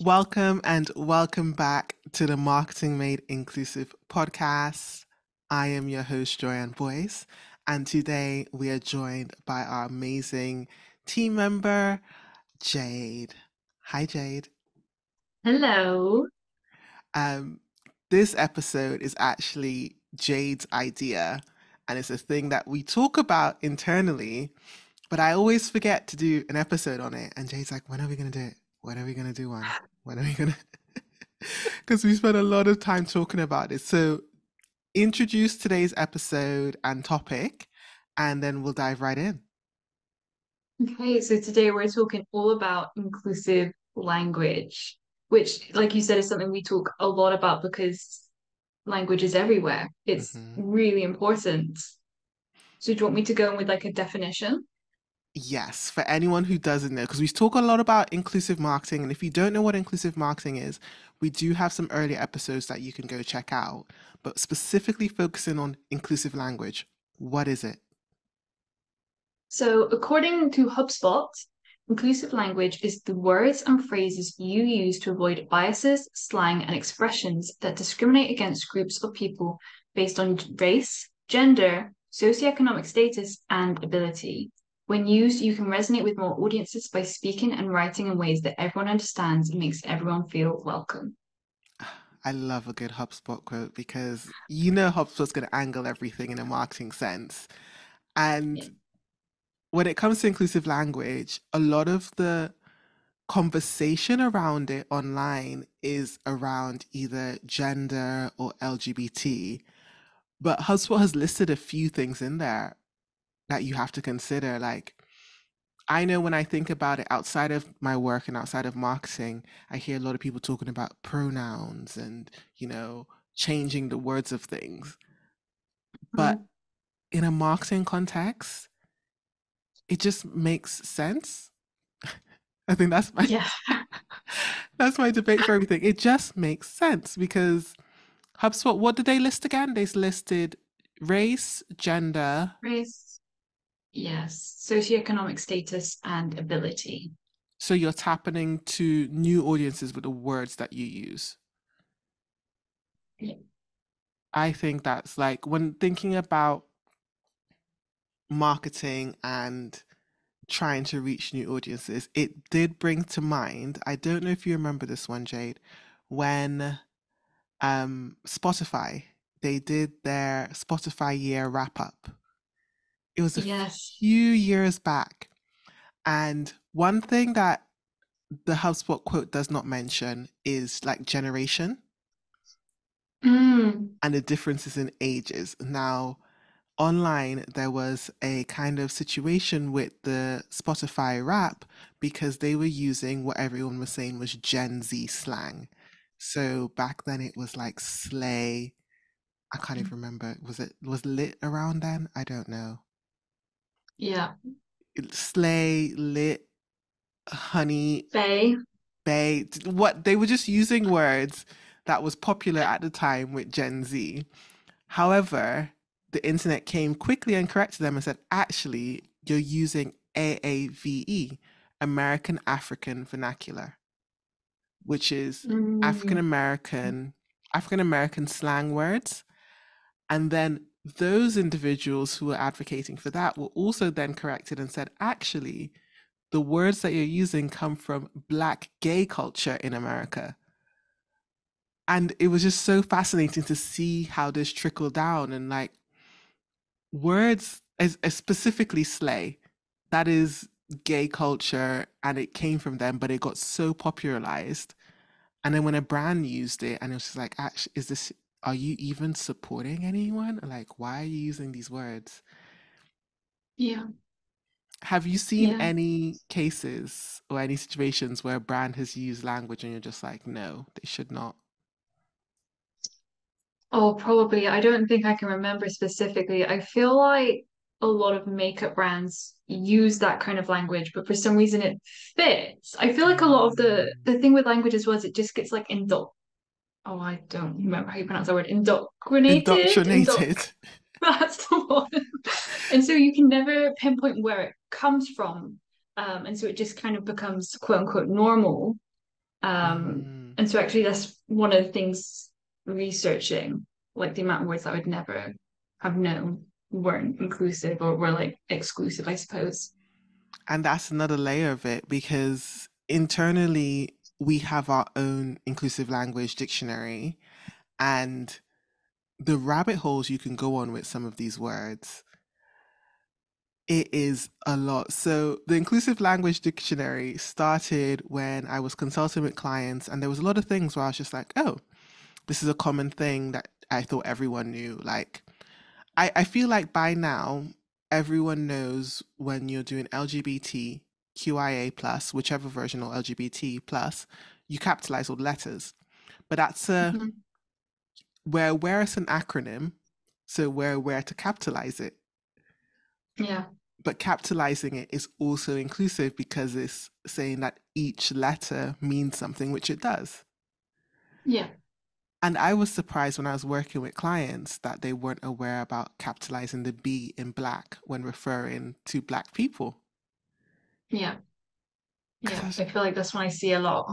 Welcome and welcome back to the Marketing Made Inclusive podcast. I am your host, Joyann Boyce, and today we are joined by our amazing team member, Jade. Hi, Jade. Hello. Um, this episode is actually Jade's idea, and it's a thing that we talk about internally, but I always forget to do an episode on it. And Jade's like, when are we going to do it? When are we going to do one? When are we going to? Because we spent a lot of time talking about it. So, introduce today's episode and topic, and then we'll dive right in. Okay, so today we're talking all about inclusive language, which, like you said, is something we talk a lot about because language is everywhere. It's hmm really important. So, do you want me to go in with like a definition? Yes, for anyone who doesn't know, because we talk a lot about inclusive marketing, and if you don't know what inclusive marketing is, we do have some earlier episodes that you can go check out. But specifically focusing on inclusive language, what is it? So, according to HubSpot, inclusive language is the words and phrases you use to avoid biases, slang, and expressions that discriminate against groups of people based on race, gender, socioeconomic status, and ability. When used, you can resonate with more audiences by speaking and writing in ways that everyone understands and makes everyone feel welcome. I love a good HubSpot quote because you know HubSpot's going to angle everything in a marketing sense. Yeah. And when it comes to inclusive language, a lot of the conversation around it online is around either gender or LGBT. But HubSpot has listed a few things in there that you have to consider. Like, I know when I think about it outside of my work and outside of marketing, I hear a lot of people talking about pronouns and, changing the words of things. But Mhm. in a marketing context, it just makes sense. I think that's my Yeah. that's my debate for everything. It just makes sense because HubSpot, what did they list again? They listed race, gender. Race, yes. Socioeconomic status and ability. So you're tapping to new audiences with the words that you use. Yeah. I think that's like when thinking about marketing and trying to reach new audiences, it did bring to mind. I don't know if you remember this one, Jade, when Spotify, they did their Spotify year wrap up. It was a Yes. few years back. And one thing that the HubSpot quote does not mention is like generation Mm. and the differences in ages. Now, online, there was a kind of situation with the Spotify rap because they were using what everyone was saying was Gen Z slang. So back then it was like slay. I can't even remember. Was lit around then? I don't know. Yeah. Slay, lit, honey, Faye. bae. What they were just using words that was popular at the time with Gen Z. However, the internet came quickly and corrected them and said, actually, you're using AAVE, American African Vernacular, which is African Mm. American African American slang words. And then those individuals who were advocating for that were also then corrected and said, actually, the words that you're using come from Black gay culture in America. And it was just so fascinating to see how this trickled down and like words as specifically slay, that is gay culture and it came from them, but it got so popularized. And then when a brand used it and it was just like, actually, are you even supporting anyone? Like, why are you using these words? Yeah. Have you seen Yeah. any cases or any situations where a brand has used language and you're just like, no, they should not? Oh, probably. I don't think I can remember specifically. I feel like a lot of makeup brands use that kind of language, but for some reason it fits. I feel like a lot of Mm. the thing with languages was it just gets like oh, I don't remember how you pronounce that word. Indoctrinated? Indoctrinated. That's the one. And so you can never pinpoint where it comes from. And so it just kind of becomes quote unquote normal. Mm. And so actually that's one of the things researching, like the amount of words that I would never have known weren't inclusive or were like exclusive, I suppose. And that's another layer of it because internally we have our own inclusive language dictionary and the rabbit holes you can go on with some of these words, it is a lot. So the inclusive language dictionary started when I was consulting with clients and there was a lot of things where I was just like, oh, this is a common thing that I thought everyone knew. Like I feel like by now everyone knows when you're doing LGBT, QIA plus, whichever version, or LGBT plus, you capitalize all the letters. But that's a Mhm. we're aware it's an acronym, so we're aware to capitalize it. Yeah, But capitalizing it is also inclusive because it's saying that each letter means something, which it does. yeah, And I was surprised when I was working with clients that they weren't aware about capitalizing the B in black when referring to black people. yeah, yeah. Because I feel like that's one I see a lot.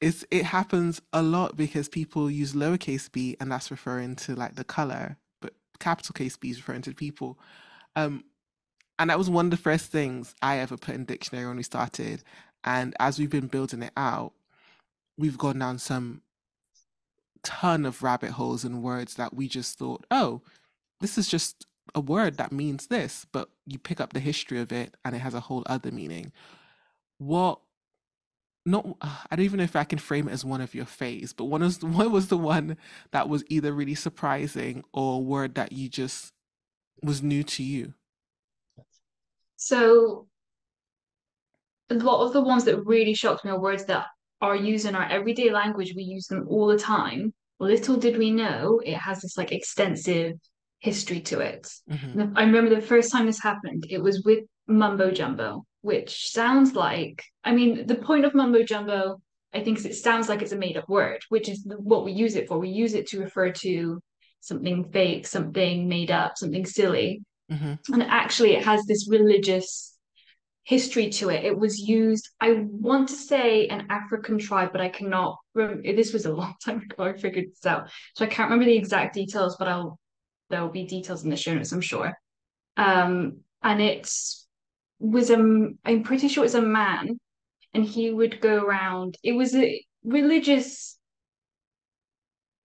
it happens a lot because people use lowercase b and that's referring to like the color, but capital case B is referring to people. Um, and that was one of the first things I ever put in dictionary when we started. And as we've been building it out, we've gone down some ton of rabbit holes and words that we just thought, oh, this is just a word that means this, but you pick up the history of it and it has a whole other meaning. What not I don't even know if I can frame it as one of your faves, but what was the one that was either really surprising or a word that you just was new to you? So a lot of the ones that really shocked me are words that are used in our everyday language. We use them all the time. Little did we know it has this like extensive history to it. Hmm. And I remember the first time this happened, it was with mumbo jumbo, which sounds like, I mean, the point of mumbo jumbo, I think, is it sounds like it's a made up word, which is what we use it for. We use it to refer to something fake, something made up, something silly. Hmm. And actually, it has this religious history to it. It was used, I want to say, an African tribe, but I cannot remember. This was a long time ago. I figured this out, so I can't remember the exact details. But I'll there will be details in the show notes, I'm sure. And it was I'm pretty sure it's a man, and he would go around. It was a religious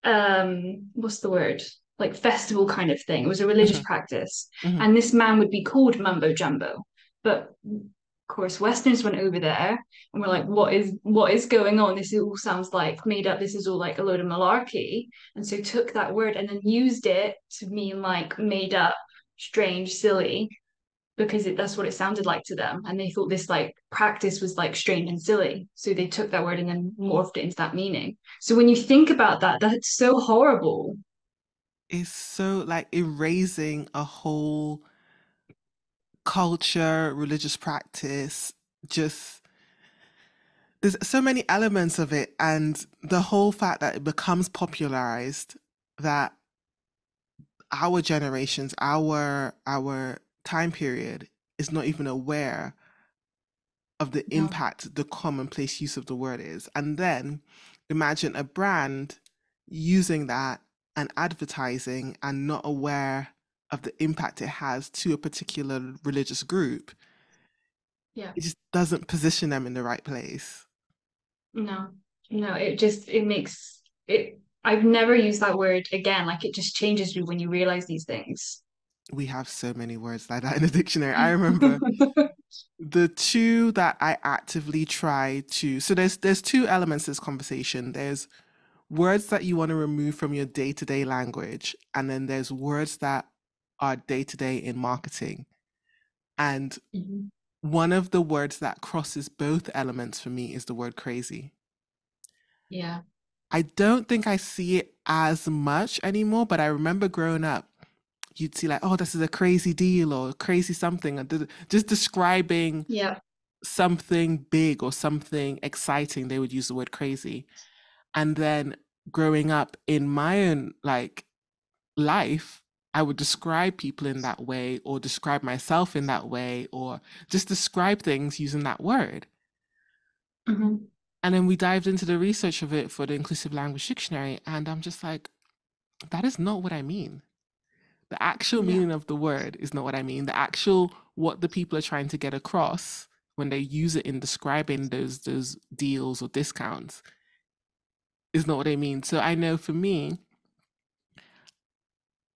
what's the word, like festival kind of thing. It was a religious Hmm. practice, Hmm. and this man would be called Mumbo Jumbo. But of course, Westerners went over there and were like, what is going on? This all sounds like made up. This is all like a load of malarkey. And so took that word and then used it to mean like made up, strange, silly, because that's what it sounded like to them. And they thought this like practice was like strange and silly. So they took that word and then morphed it into that meaning. So when you think about that, that's so horrible. It's so like erasing a whole culture, religious practice, just there's so many elements of it and the whole fact that it becomes popularized that our generations, our time period is not even aware of the No. impact the commonplace use of the word is. And then imagine a brand using that and advertising and not aware of the impact it has to a particular religious group. Yeah. It just doesn't position them in the right place. No. No. It makes it. I've never used that word again. Like it just changes you when you realize these things. We have so many words like that in the dictionary. I remember the two that I actively try to so there's two elements to this conversation. There's words that you want to remove from your day-to-day language, and then there's words that are day-to-day in marketing. And Mhm. one of the words that crosses both elements for me is the word crazy. Yeah. I don't think I see it as much anymore, but I remember growing up, you'd see like, oh, this is a crazy deal or crazy something, or just describing Yeah. something big or something exciting, they would use the word crazy. And then growing up in my own like life, I would describe people in that way or describe myself in that way or just describe things using that word. Hmm. And then we dived into the research of it for the Inclusive Language Dictionary, and I'm just like, that is not what I mean. The actual Yeah. meaning of the word is not what I mean. The actual what the people are trying to get across when they use it in describing those deals or discounts is not what I mean. So I know for me,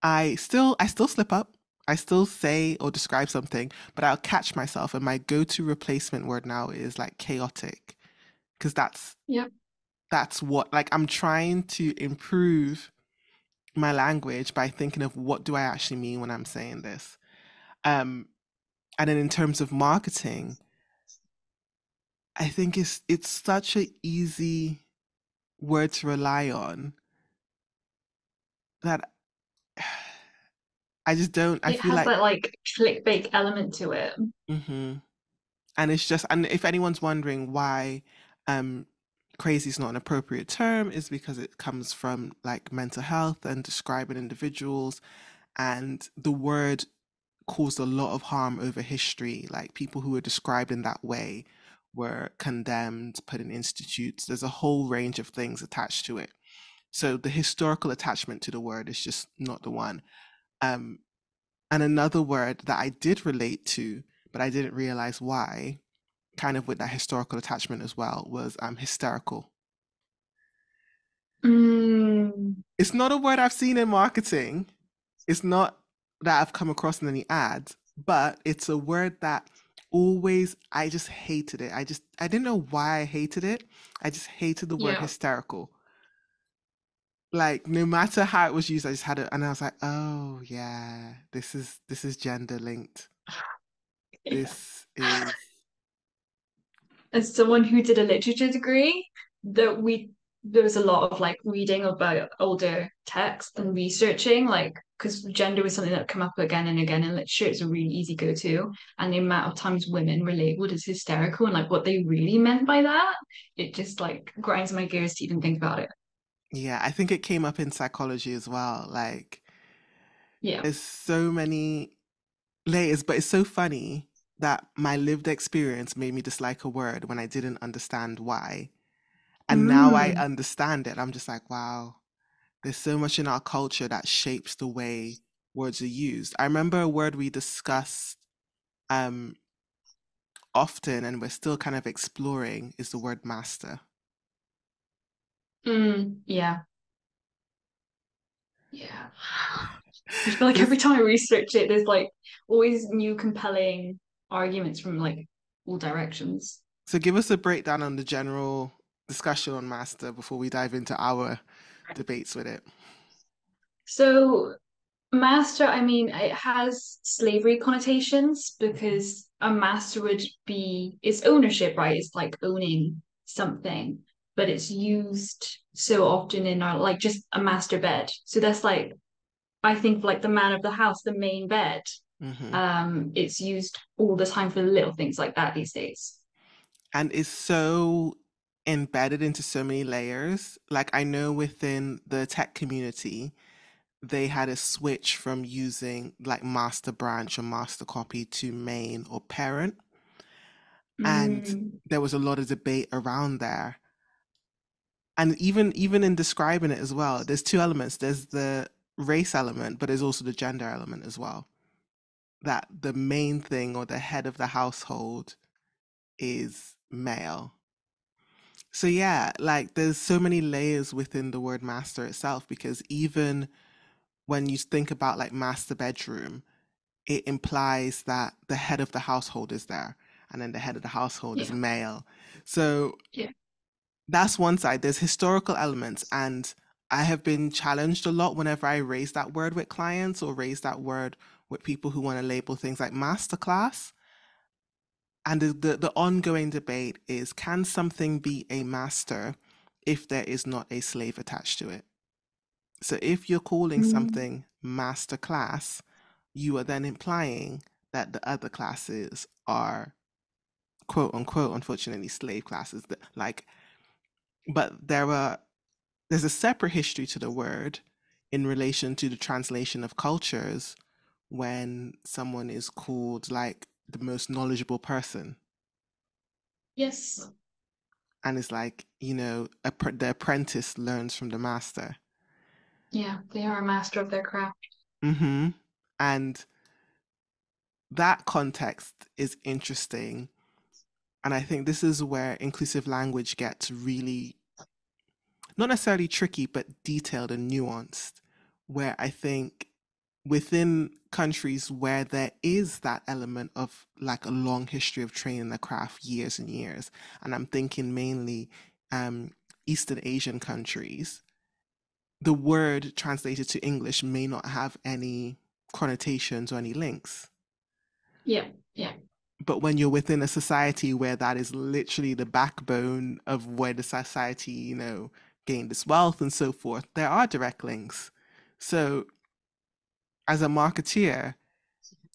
I still slip up. I still say or describe something, but I'll catch myself and my go-to replacement word now is like chaotic because Yeah. that's what like I'm trying to improve my language by thinking of what do I actually mean when I'm saying this. Um and then in terms of marketing, I think it's such an easy word to rely on that I just don't I It feel has like that like clickbait element to it. mhm. And it's just and if anyone's wondering why um crazy is not an appropriate term is because it comes from like mental health and describing individuals and the word caused a lot of harm over history. Like people who were described in that way were condemned, put in institutes. There's a whole range of things attached to it. So the historical attachment to the word is just not the one. Um, and another word that I did relate to, but I didn't realize why, kind of with that historical attachment as well, was hysterical. Mm, It's not a word I've seen in marketing. It's not that I've come across in any ads, but it's a word that always I just hated it. I didn't know why I hated it. I just hated the word yeah. hysterical. Like no matter how it was used, I just had it and I was like, oh yeah, this is gender linked. Yeah. This is As someone who did a literature degree, that we there was a lot of like reading about older text and researching, like because gender was something that come up again and again in literature. It's a really easy go-to, and the amount of times women were labeled as hysterical and like what they really meant by that, it just like grinds my gears to even think about it. yeah, I think it came up in psychology as well. Like Yeah. there's so many layers, but it's so funny that my lived experience made me dislike a word when I didn't understand why. And now I Mm, understand it. I'm just like, wow, there's so much in our culture that shapes the way words are used. I remember a word we discussed um, often and we're still kind of exploring is the word master. yeah. Yeah. I feel like every This, time I research it, there's like always new compelling arguments from like all directions. so give us a breakdown on the general discussion on master before we dive into our debates with it. So, master, I mean, it has slavery connotations because a master would be it's ownership, right? It's like owning something, but it's used so often in our like just a master bed. So that's like I think like the man of the house, the main bed. Hmm. It's used all the time for little things like that these days. And is so embedded into so many layers. Like I know within the tech community, they had a switch from using like master branch or master copy to main or parent. And Mm, there was a lot of debate around there. And even in describing it as well, there's two elements. There's the race element, but there's also the gender element as well. That the main thing or the head of the household is male. So yeah, like there's so many layers within the word master itself because even when you think about like master bedroom, it implies that the head of the household is there and then the head of the household is yeah, male. So yeah. that's one side. There's historical elements and I have been challenged a lot whenever I raise that word with clients or raise that word with people who want to label things like masterclass. And the ongoing debate is can something be a master if there is not a slave attached to it? So if you're calling Mm, something master class, you are then implying that the other classes are quote unquote, unfortunately, slave classes. That like, but there's a separate history to the word in relation to the translation of cultures when someone is called like the most knowledgeable person. yes. and it's like, the apprentice learns from the master. Yeah, they are a master of their craft. Hmm. And that context is interesting. And I think this is where inclusive language gets really, not necessarily tricky, but detailed and nuanced. Where I think within countries where there is that element of like a long history of training the craft, years and years, and I'm thinking mainly um, Eastern Asian countries, the word translated to English may not have any connotations or any links. Yeah, yeah. But when you're within a society where that is literally the backbone of where the society, gained its wealth and so forth, there are direct links. So as a marketeer,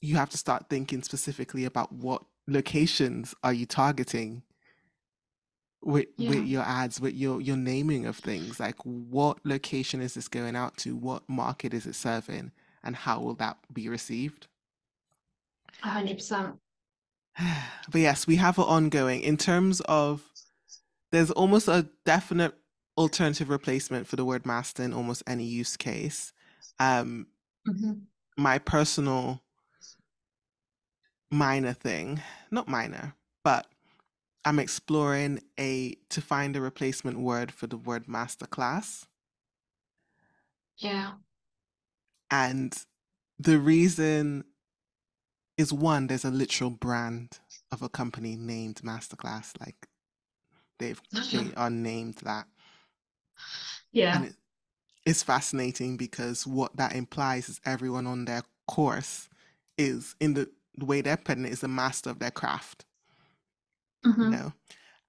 you have to start thinking specifically about what locations are you targeting with Yeah, your ads, with your naming of things. Like, what location is this going out to? What market is it serving? And how will that be received? 100%. But yes, we have it ongoing in terms of there's almost a definite alternative replacement for the word master in almost any use case. Um, Hmm. my personal minor thing, not minor, but I'm exploring a to find a replacement word for the word masterclass. Yeah. And the reason is one, there's a literal brand of a company named Masterclass. Like they are named that. And Yeah. it's fascinating because what that implies is everyone on their course is in the way they're putting it is a master of their craft, you Hmm. know.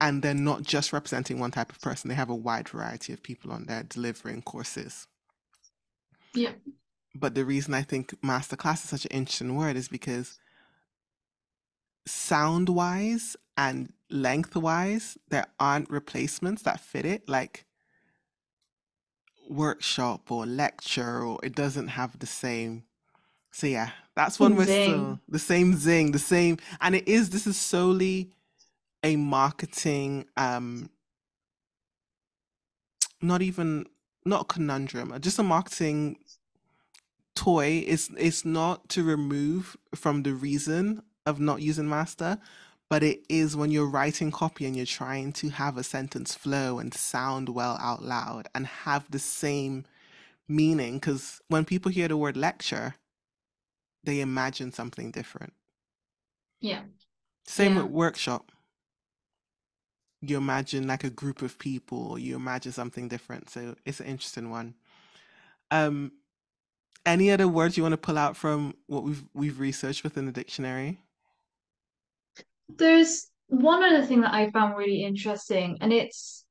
And they're not just representing one type of person, they have a wide variety of people on there delivering courses. Yeah. But the reason I think masterclass is such an interesting word is because sound wise and length wise, there aren't replacements that fit it, like workshop or lecture, or it doesn't have the same. So yeah, that's one Same we're zing. still the same zing, the same, and this is solely a marketing, not even not a conundrum, just a marketing toy. It's not to remove from the reason of not using master, but it is when you're writing copy and you're trying to have a sentence flow and sound well out loud and have the same meaning. Because when people hear the word lecture, they imagine something different. Yeah. Same with Yeah. workshop. You imagine like a group of people, or you imagine something different. So it's an interesting one. Um, any other words you want to pull out from what we've researched within the dictionary? There's one other thing that I found really interesting, and it's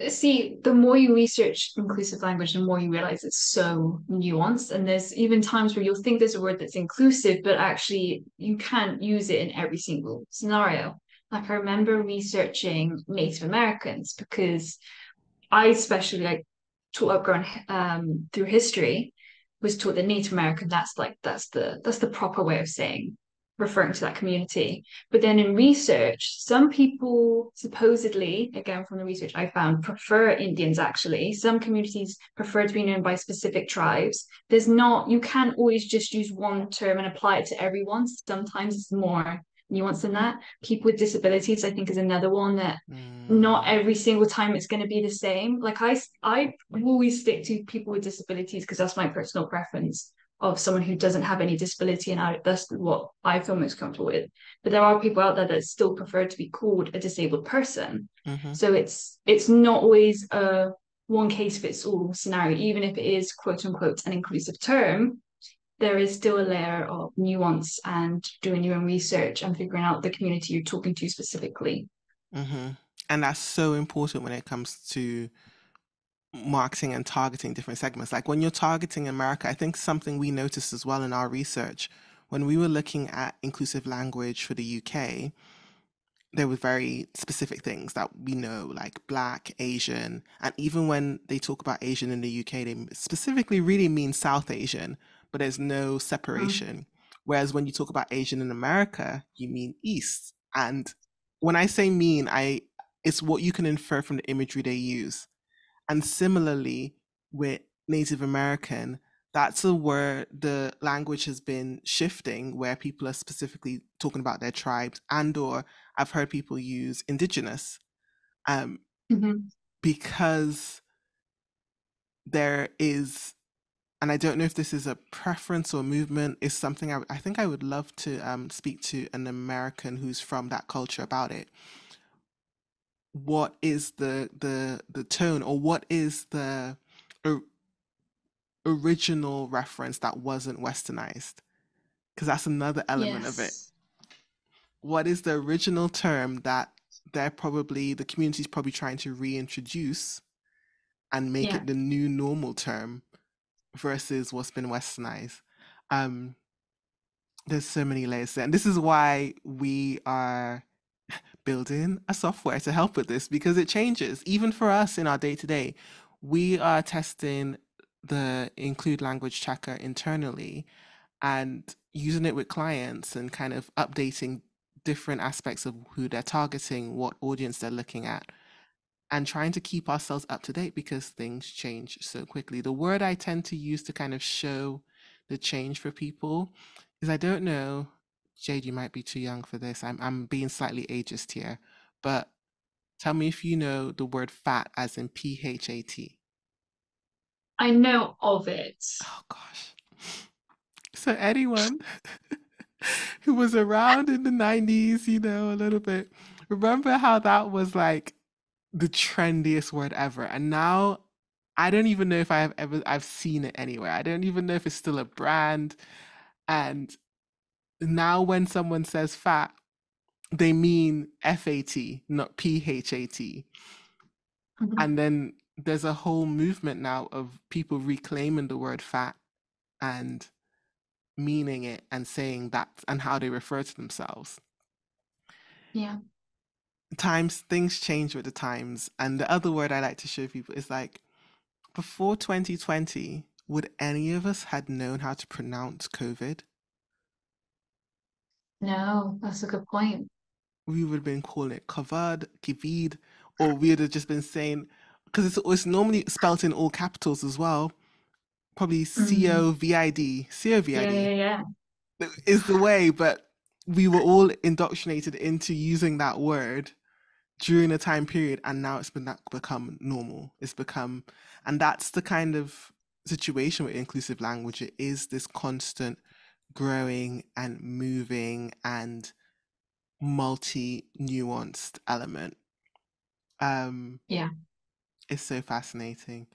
see, the more you research inclusive language, the more you realize it's so nuanced. And there's even times where you'll think there's a word that's inclusive, but actually you can't use it in every single scenario. Like I remember researching Native Americans because I especially like taught upgrown through history was taught that Native American that's the proper way of saying referring to that community. But then in research, some people supposedly, again from the research I found, prefer Indians actually. Some communities prefer to be known by specific tribes. There's not, you can't always just use one term and apply it to everyone. Sometimes it's more nuanced than that. People with disabilities, I think, is another one that not Mm, every single time it's going to be the same. Like I always stick to people with disabilities because that's my personal preference of someone who doesn't have any disability, and that's what I feel most comfortable with. But there are people out there that still prefer to be called a disabled person. mm-hmm, So it's not always a one case fits all scenario, even if it is quote unquote an inclusive term. There is still a layer of nuance and doing your own research and figuring out the community you're talking to specifically. mm-hmm. And that's so important when it comes to marketing and targeting different segments. Like when you're targeting America, I think something we noticed as well in our research when we were looking at inclusive language for the UK, there were very specific things that we know, like Black, Asian, and even when they talk about Asian in the UK, they specifically really mean South Asian, but there's no Mm. separation. Whereas when you talk about Asian in America, you mean East. And when I say mean, I It's what you can infer from the imagery they use. And similarly with Native American, that's a where the language has been shifting, where people are specifically talking about their tribes, and or I've heard people use indigenous, um, Hmm. because there is, and I don't know if this is a preference or movement, is something I think I would love to speak to an American who's from that culture about it. What is the tone, or what is the o- original reference that wasn't westernized? Because that's another element of it. Yes. What is the original term that the community's probably trying to reintroduce and make Yeah. it the new normal term versus what's been westernized? Um, there's so many layers there. And this is why we are building a software to help with this, because it changes. Even for us in our day to day, we are testing the Include language checker internally and using it with clients and kind of updating different aspects of who they're targeting, what audience they're looking at, and trying to keep ourselves up to date because things change so quickly. The word I tend to use to kind of show the change for people is, I don't know, Jade, you might be too young for this. I'm being slightly ageist here, but tell me if you know the word fat as in PHAT. I know of it. Oh gosh. So anyone who was around in the 90s, a little bit, remember how that was like the trendiest word ever. And now I don't even know if I've seen it anywhere. I don't even know if it's still a brand. And now when someone says fat, they mean FAT, not PHAT. Mhm. And then there's a whole movement now of people reclaiming the word fat and meaning it and saying that and how they refer to themselves. Yeah. Times things change with the times. And the other word I like to show people is like, before 2020, would any of us had known how to pronounce COVID? No, that's a good point. We would have been calling it COVID, COVID, or we would have just been saying, because it's normally spelt in all capitals as well, probably Mm. COVID, Yeah, yeah, COVID yeah. is the way, but we were all indoctrinated into using that word during a time period, and now become normal. It's become, and that's the kind of situation with inclusive language. It is this constant growing and moving and multi nuanced element. um Yeah. it's so fascinating.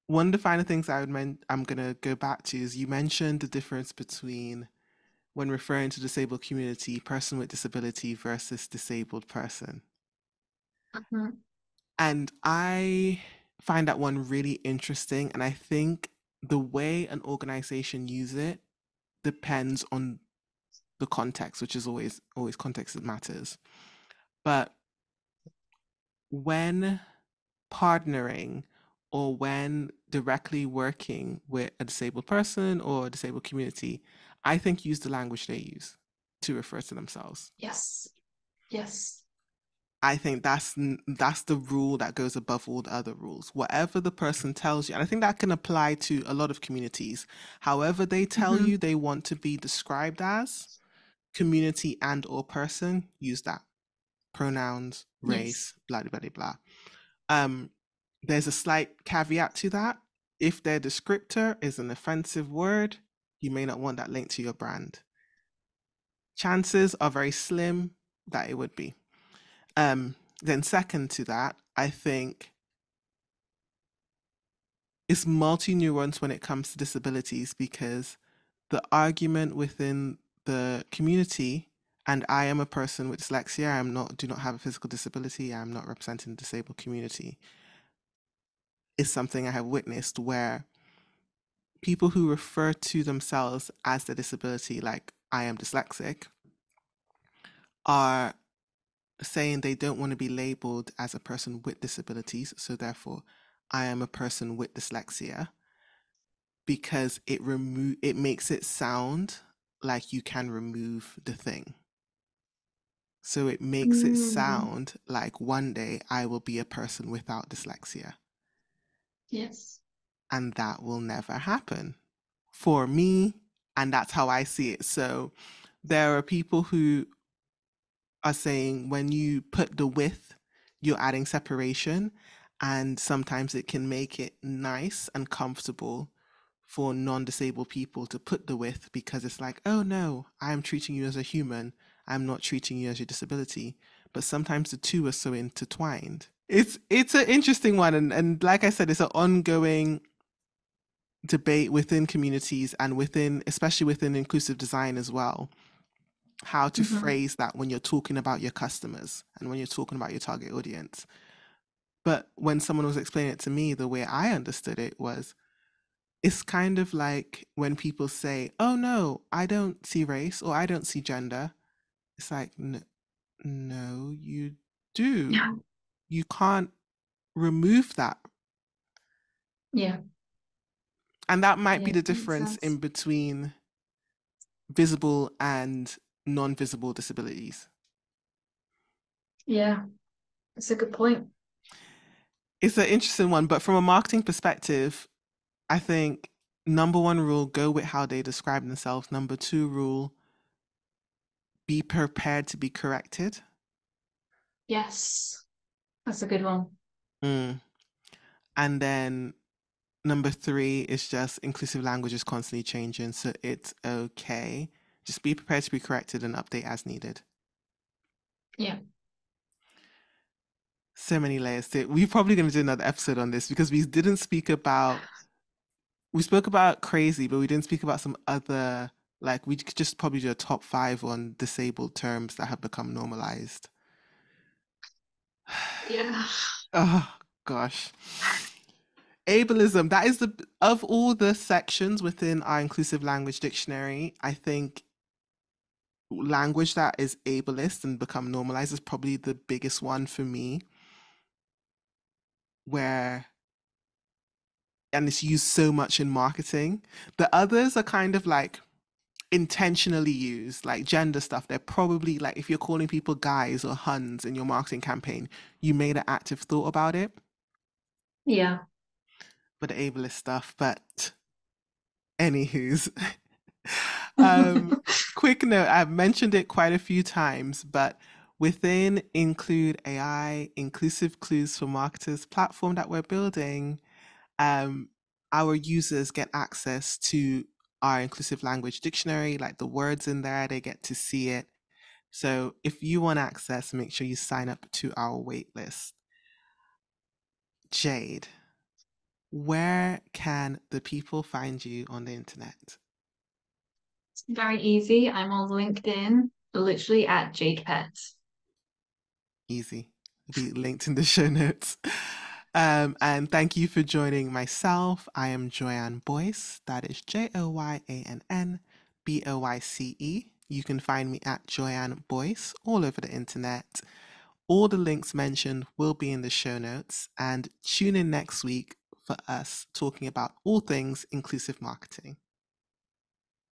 One of the final things I'm gonna go back to is, you mentioned the difference between, when referring to disabled community, person with disability versus disabled person. Mhm. And I find that one really interesting. And I think the way an organization use it depends on the context, which is always context that matters. But when partnering or when directly working with a disabled person or a disabled community, I think use the language they use to refer to themselves. Yes. Yes. I think that's the rule that goes above all the other rules. Whatever the person tells you, and I think that can apply to a lot of communities. However they tell Hmm. you they want to be described as, community and or person, use that. Pronouns, Yes. race, blah blah blah blah. Um, there's a slight caveat to that. If their descriptor is an offensive word, you may not want that linked to your brand. Chances are very slim that it would be. Then second to that, I think it's multi-nuanced when it comes to disabilities, because the argument within the community, and I am a person with dyslexia, do not have a physical disability, I'm not representing the disabled community, is something I have witnessed, where people who refer to themselves as their disability, like I am dyslexic, are saying they don't want to be labeled as a person with disabilities, so therefore I am a person with dyslexia, because it makes it sound like you can remove the thing. So it makes it Mm, sound like one day I will be a person without dyslexia. yes. And that will never happen for me. And that's how I see it. So there are people who are saying when you put the width, you're adding separation. And sometimes it can make it nice and comfortable for non disabled people to put the width because it's like, oh no, I'm treating you as a human. I'm not treating you as your disability. But sometimes the two are so intertwined. It's an interesting one, and like I said, it's an ongoing debate within communities and within, especially within inclusive design as well, how to Hmm. phrase that when you're talking about your customers and when you're talking about your target audience. But when someone was explaining it to me, the way I understood it was it's kind of like when people say, oh no, I don't see race or I don't see gender. It's like, no, you do. Yeah. You can't remove that. Yeah. And that might be Yeah. the Makes difference in sense. between visible and non visible disabilities. Yeah. That's a good point. It's an interesting one, but from a marketing perspective, I think number one rule, go with how they describe themselves. Number two rule, be prepared to be corrected. Yes. That's a good one. Mm. And then number three is just inclusive language is constantly changing, so it's okay. Just be prepared to be corrected and update as needed. Yeah. So many layers to it. We're probably going to do another episode on this because we didn't speak about, we spoke about crazy, but we didn't speak about some other, like, we could just probably do a top five on disabled terms that have become normalized. Yeah. Oh, gosh. Ableism, that is the, of all the sections within our inclusive language dictionary, I think language that is ableist and become normalized is probably the biggest one for me, where and it's used so much in marketing. The others are kind of like intentionally used, like gender stuff. They're probably like if you're calling people guys or huns in your marketing campaign, you made an active thought about it. Yeah. But the ableist stuff, but anywho's um quick note, I've mentioned it quite a few times, but within Include AI, Inclusive Clues for Marketers platform that we're building, um, our users get access to our inclusive language dictionary, like the words in there, they get to see it. So if you want access, make sure you sign up to our wait list. Jade, where can the people find you on the internet? It's very easy. I'm on LinkedIn, literally at Jade Pets. Easy. It'll be linked in the show notes. And thank you for joining myself. I am Joyann Boyce. That is JoyannBoyce. You can find me at Joyann Boyce all over the internet. All the links mentioned will be in the show notes. And tune in next week for us talking about all things inclusive marketing.